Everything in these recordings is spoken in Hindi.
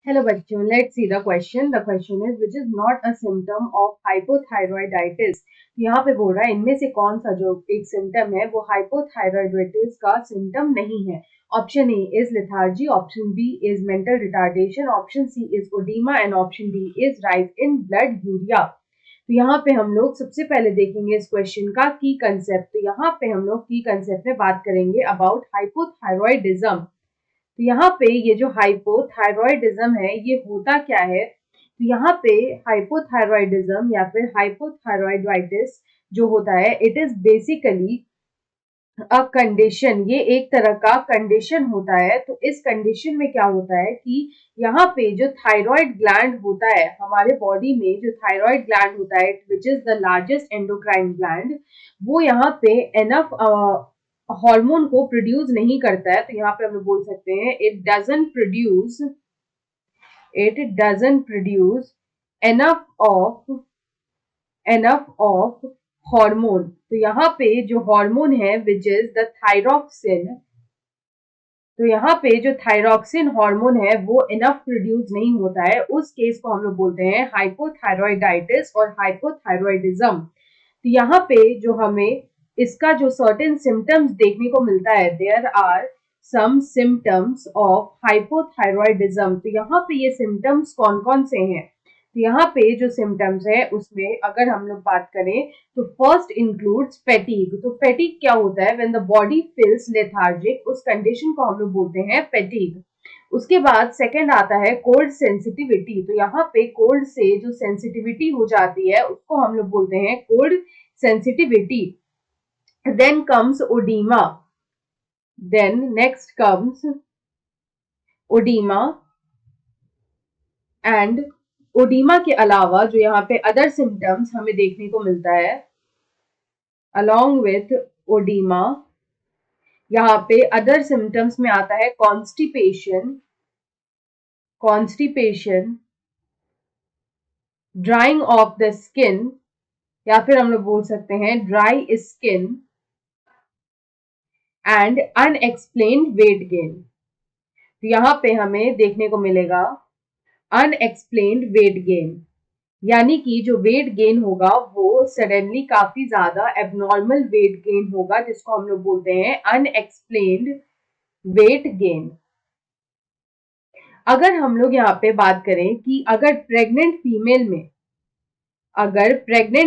Hello बच्चों, let's see the question. The question is which is not a symptom of hypothyroiditis. यहाँ पे बोल रहा है इनमें से कौन सा जो एक सिम्टम है वो हाइपोथायरॉइडिटिस का सिम्टम नहीं है. Option a is lethargy, option b is mental retardation, option c is oedema and option d is rise in blood urea. तो यहाँ पे हम लोग सबसे पहले देखेंगे इस क्वेश्चन का की कंसेप्ट. तो यहाँ पे हम लोग की कंसेप्ट में बात करेंगे अबाउट हाइपोथायरॉइडिज्म. तो यहाँ पे ये जो हाइपोथायरॉयडिज्म है ये होता क्या है. तो यहाँ पे हाइपोथायरॉयडिज्म या फिर हाइपोथायरॉयडाइटिस जो होता है it is basically a condition. ये एक तरह का कंडीशन होता है. तो इस कंडीशन में क्या होता है कि यहाँ पे जो थायराइड ग्लैंड होता है हमारे बॉडी में, जो थायराइड ग्लैंड होता है which is the largest endocrine gland, वो यहाँ पे एनफ हार्मोन को प्रोड्यूस नहीं करता है. तो यहाँ पे हम लोग बोल सकते हैं it doesn't produce enough of hormone. तो यहाँ पे जो हार्मोन है विच इज द थायरॉक्सिन, तो यहाँ पे जो थायरॉक्सिन हार्मोन है वो इनफ प्रोड्यूस नहीं होता है. उस केस को हम लोग बोलते हैं हाइपोथायरॉयडाइटिस और हाइपोथायरॉयडिज्म. तो यहाँ पे जो हमें इसका जो सर्टेन सिम्टम्स देखने को मिलता है, there are some symptoms of hypothyroidism. तो यहाँ पे ये सिम्टम्स कौन कौन से हैं. तो यहाँ पे जो सिम्टम्स है उसमें अगर हम लोग बात करें तो फर्स्ट इंक्लूड्स फैटीग. तो फैटीग क्या होता है, when the body feels lethargic, उस कंडीशन को हम लोग बोलते हैं फैटीग. उसके बाद सेकंड आता है कोल्ड सेंसिटिविटी. तो यहाँ पे कोल्ड से जो सेंसिटिविटी हो जाती है उसको हम लोग बोलते हैं cold sensitivity. Then comes oedema. Then next comes oedema. And oedema के अलावा जो यहाँ पे अदर सिम्टम्स हमें देखने को मिलता है अलोंग विथ ओडीमा, यहाँ पे अदर सिम्टम्स में आता है constipation, drying of the skin, या फिर हम लोग बोल सकते हैं dry skin, and unexplained weight gain. तो यहाँ पे हमें देखने को मिलेगा अनएक्सप्लेन्ड वेट गेन, यानी कि जो वेट गेन होगा वो सडनली काफी ज्यादा एबनॉर्मल वेट गेन होगा, जिसको हम लोग बोलते हैं अनएक्सप्लेन्ड वेट गेन. अगर हम लोग यहाँ पे बात करें कि अगर प्रेग्नेंट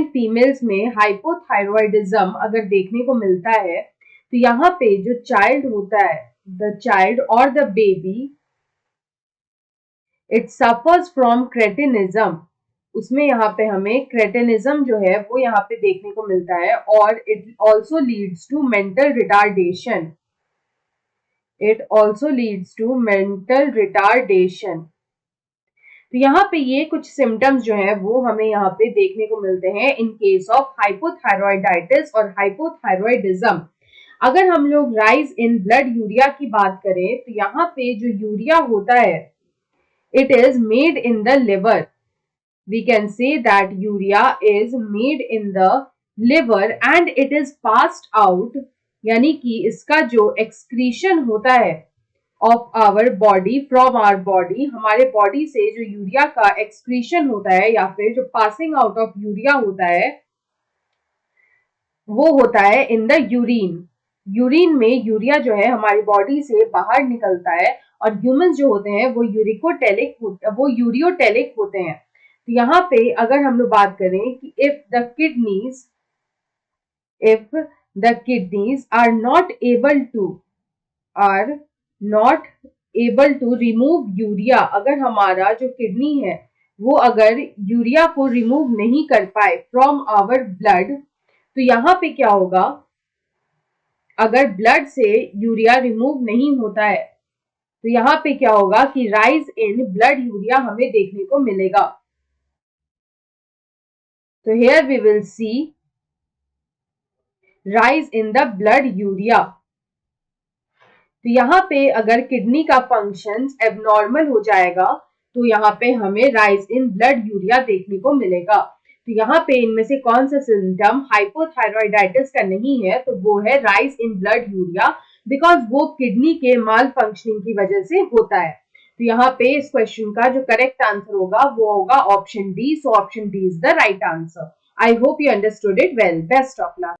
फीमेल्स में हाइपोथायरॉयडिज्म अगर देखने को मिलता है तो यहाँ पे जो चाइल्ड होता है, द चाइल्ड और the baby, it suffers from cretinism. उसमें यहाँ पे हमें क्रेटिनिज्म जो है वो यहाँ पे देखने को मिलता है. और it also leads to mental retardation. तो यहाँ पे ये कुछ सिम्टम्स जो है वो हमें यहाँ पे देखने को मिलते हैं इन केस ऑफ हाइपोथायरॉयडाइटिस और हाइपोथायरॉयडिज्म. अगर हम लोग राइज इन ब्लड यूरिया की बात करें तो यहाँ पे जो यूरिया होता है it is made in the liver. We can say that urea is made in the liver and it is passed out, यानी कि इसका जो excretion होता है of our body, from our body, हमारे बॉडी से जो यूरिया का excretion होता है या फिर जो passing out of यूरिया होता है वो होता है in the urine. यूरिन में यूरिया जो है हमारी बॉडी से बाहर निकलता है और ह्यूमंस जो होते हैं वो यूरियोटेलिक होते हैं. तो यहाँ पे अगर हम लोग बात करें कि if the kidneys are not able to remove urea, अगर हमारा जो किडनी है वो अगर यूरिया को रिमूव नहीं कर पाए फ्रॉम आवर ब्लड, तो यहाँ पे क्या होगा, अगर ब्लड से यूरिया रिमूव नहीं होता है तो यहाँ पे क्या होगा कि राइज इन ब्लड यूरिया हमें देखने को मिलेगा. तो here we will see rise in the blood urea. तो यहाँ पे अगर किडनी का फंक्शन एबनॉर्मल हो जाएगा तो यहाँ पे हमें राइज इन ब्लड यूरिया देखने को मिलेगा. तो यहाँ पे इनमें से कौन सा सिम्टम हाइपोथायरॉयडाइटिस का नहीं है, तो वो है rise in blood urea, because वो किडनी के माल फंक्शनिंग की वजह से होता है. तो यहाँ पे इस क्वेश्चन का जो करेक्ट आंसर होगा वो होगा option D. So option d is the right answer. I hope you understood it well. Best of luck.